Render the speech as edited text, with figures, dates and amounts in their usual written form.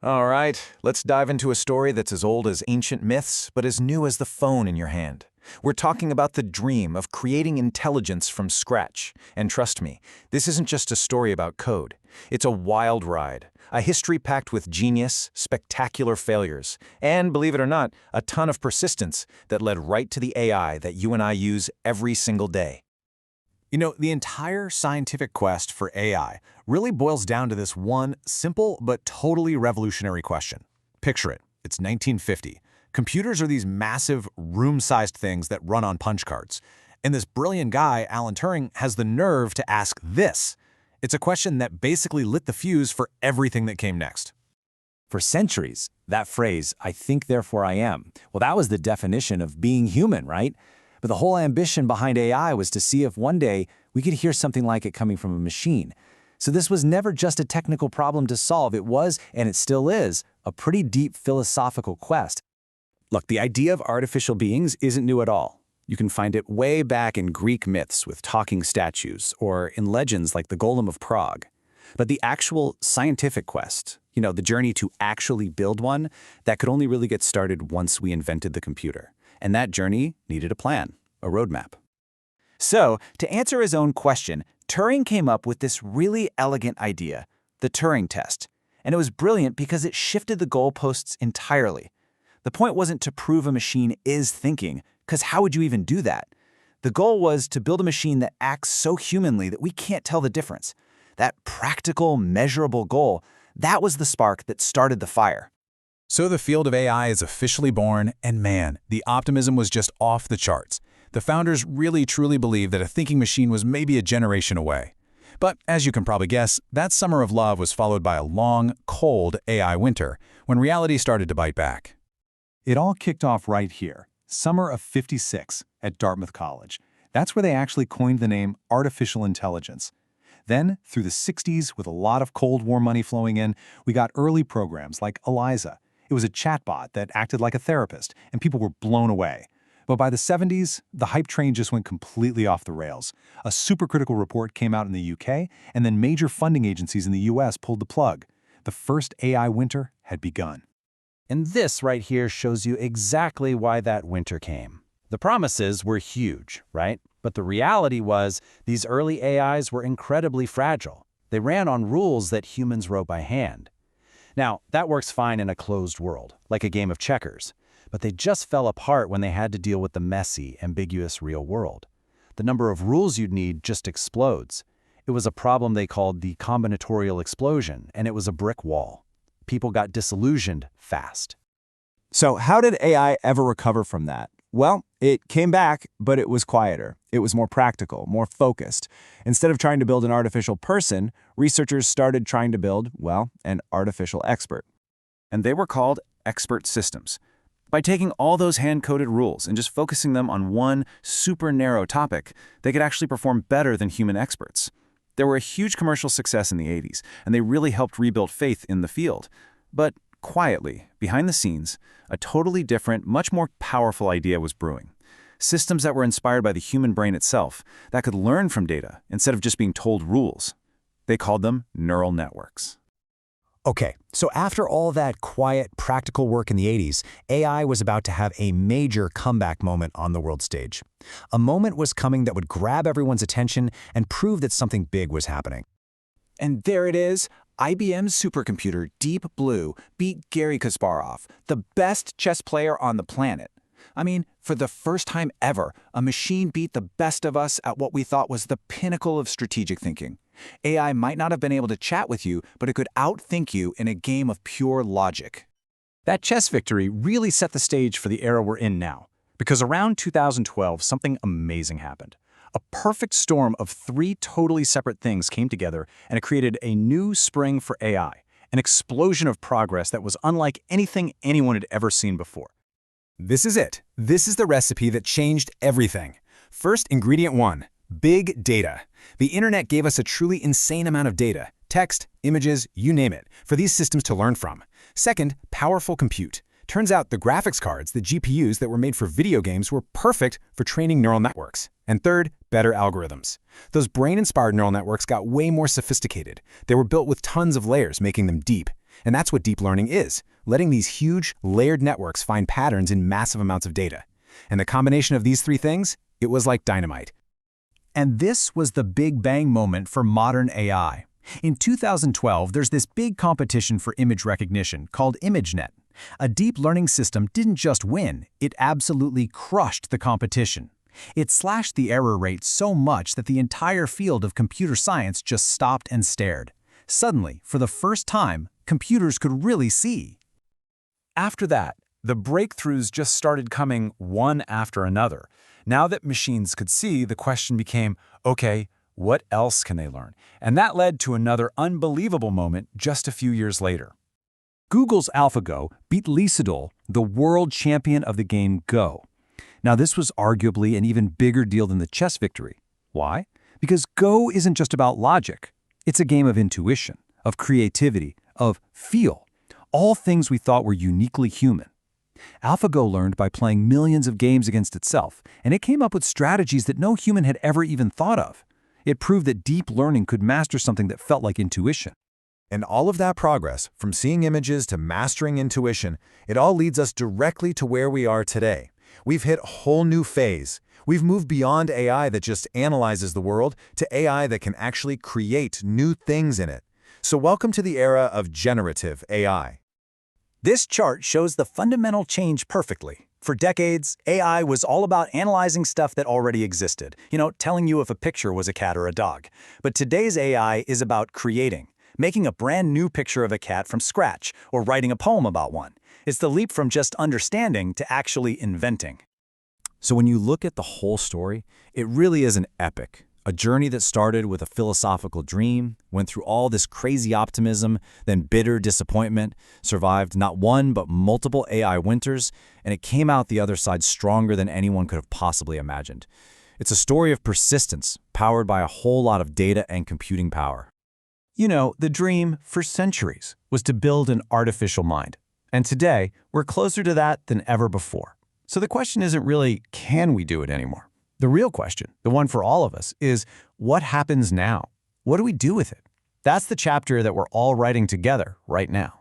All right, let's dive into a story that's as old as ancient myths, but as new as the phone in your hand. We're talking about the dream of creating intelligence from scratch. And trust me, this isn't just a story about code. It's a wild ride, a history packed with genius, spectacular failures, and, believe it or not, a ton of persistence that led right to the AI that you and I use every single day. You know, the entire scientific quest for AI really boils down to this one simple but totally revolutionary question. Picture it. It's 1950. Computers are these massive, room-sized things that run on punch cards. And this brilliant guy, Alan Turing, has the nerve to ask this. It's a question that basically lit the fuse for everything that came next. For centuries, that phrase, "I think, therefore I am," well, that was the definition of being human, right? But the whole ambition behind AI was to see if one day we could hear something like it coming from a machine. So this was never just a technical problem to solve. It was, and it still is, a pretty deep philosophical quest. Look, the idea of artificial beings isn't new at all. You can find it way back in Greek myths with talking statues, or in legends like the Golem of Prague. But the actual scientific quest, the journey to actually build one, that could only really get started once we invented the computer. And that journey needed a plan, a roadmap. So, to answer his own question, Turing came up with this really elegant idea, the Turing test. And it was brilliant because it shifted the goalposts entirely. The point wasn't to prove a machine is thinking, because how would you even do that? The goal was to build a machine that acts so humanly that we can't tell the difference. That practical, measurable goal, that was the spark that started the fire. So the field of AI is officially born, and man, the optimism was just off the charts. The founders really truly believed that a thinking machine was maybe a generation away. But as you can probably guess, that summer of love was followed by a long, cold AI winter, when reality started to bite back. It all kicked off right here, summer of '56, at Dartmouth College. That's where they actually coined the name artificial intelligence. Then, through the '60s, with a lot of Cold War money flowing in, we got early programs like Eliza. It was a chatbot that acted like a therapist, and people were blown away. But by the '70s, the hype train just went completely off the rails. A supercritical report came out in the UK, and then major funding agencies in the US pulled the plug. The first AI winter had begun. And this right here shows you exactly why that winter came. The promises were huge, right? But the reality was these early AIs were incredibly fragile. They ran on rules that humans wrote by hand. Now, that works fine in a closed world, like a game of checkers. But they just fell apart when they had to deal with the messy, ambiguous real world. The number of rules you'd need just explodes. It was a problem they called the combinatorial explosion, and it was a brick wall. People got disillusioned fast. So how did AI ever recover from that? Well, it came back, but it was quieter. It was more practical, more focused. Instead of trying to build an artificial person, researchers started trying to build, well, an artificial expert. And they were called expert systems. By taking all those hand-coded rules and just focusing them on one super narrow topic, they could actually perform better than human experts. They were a huge commercial success in the '80s, and they really helped rebuild faith in the field. But quietly, behind the scenes, a totally different, much more powerful idea was brewing. Systems that were inspired by the human brain itself, that could learn from data instead of just being told rules. They called them neural networks. Okay, so after all that quiet, practical work in the '80s, AI was about to have a major comeback moment on the world stage. A moment was coming that would grab everyone's attention and prove that something big was happening. And there it is. IBM's supercomputer, Deep Blue, beat Garry Kasparov, the best chess player on the planet. I mean, for the first time ever, a machine beat the best of us at what we thought was the pinnacle of strategic thinking. AI might not have been able to chat with you, but it could outthink you in a game of pure logic. That chess victory really set the stage for the era we're in now, because around 2012, something amazing happened. A perfect storm of three totally separate things came together, and it created a new spring for AI, an explosion of progress that was unlike anything anyone had ever seen before. This is it. This is the recipe that changed everything. First, ingredient one, big data. The internet gave us a truly insane amount of data, text, images, you name it, for these systems to learn from. Second, powerful compute. Turns out the graphics cards, the GPUs that were made for video games, were perfect for training neural networks. And third, better algorithms. Those brain-inspired neural networks got way more sophisticated. They were built with tons of layers, making them deep. And that's what deep learning is, letting these huge, layered networks find patterns in massive amounts of data. And the combination of these three things, it was like dynamite. And this was the big bang moment for modern AI. In 2012, there's this big competition for image recognition called ImageNet. A deep learning system didn't just win, it absolutely crushed the competition. It slashed the error rate so much that the entire field of computer science just stopped and stared. Suddenly, for the first time, computers could really see. After that, the breakthroughs just started coming one after another. Now that machines could see, the question became, okay, what else can they learn? And that led to another unbelievable moment just a few years later. Google's AlphaGo beat Lisadol, the world champion of the game Go. Now, this was arguably an even bigger deal than the chess victory. Why? Because Go isn't just about logic. It's a game of intuition, of creativity, of feel, all things we thought were uniquely human. AlphaGo learned by playing millions of games against itself, and it came up with strategies that no human had ever even thought of. It proved that deep learning could master something that felt like intuition. And all of that progress, from seeing images to mastering intuition, it all leads us directly to where we are today. We've hit a whole new phase. We've moved beyond AI that just analyzes the world to AI that can actually create new things in it. So welcome to the era of generative AI. This chart shows the fundamental change perfectly. For decades, AI was all about analyzing stuff that already existed, telling you if a picture was a cat or a dog. But today's AI is about creating, making a brand new picture of a cat from scratch, or writing a poem about one. It's the leap from just understanding to actually inventing. So when you look at the whole story, it really is an epic. A journey that started with a philosophical dream, went through all this crazy optimism, then bitter disappointment, survived not one but multiple AI winters, and it came out the other side stronger than anyone could have possibly imagined. It's a story of persistence, powered by a whole lot of data and computing power. The dream, for centuries, was to build an artificial mind. And today, we're closer to that than ever before. So the question isn't really, can we do it anymore? The real question, the one for all of us, is what happens now? What do we do with it? That's the chapter that we're all writing together right now.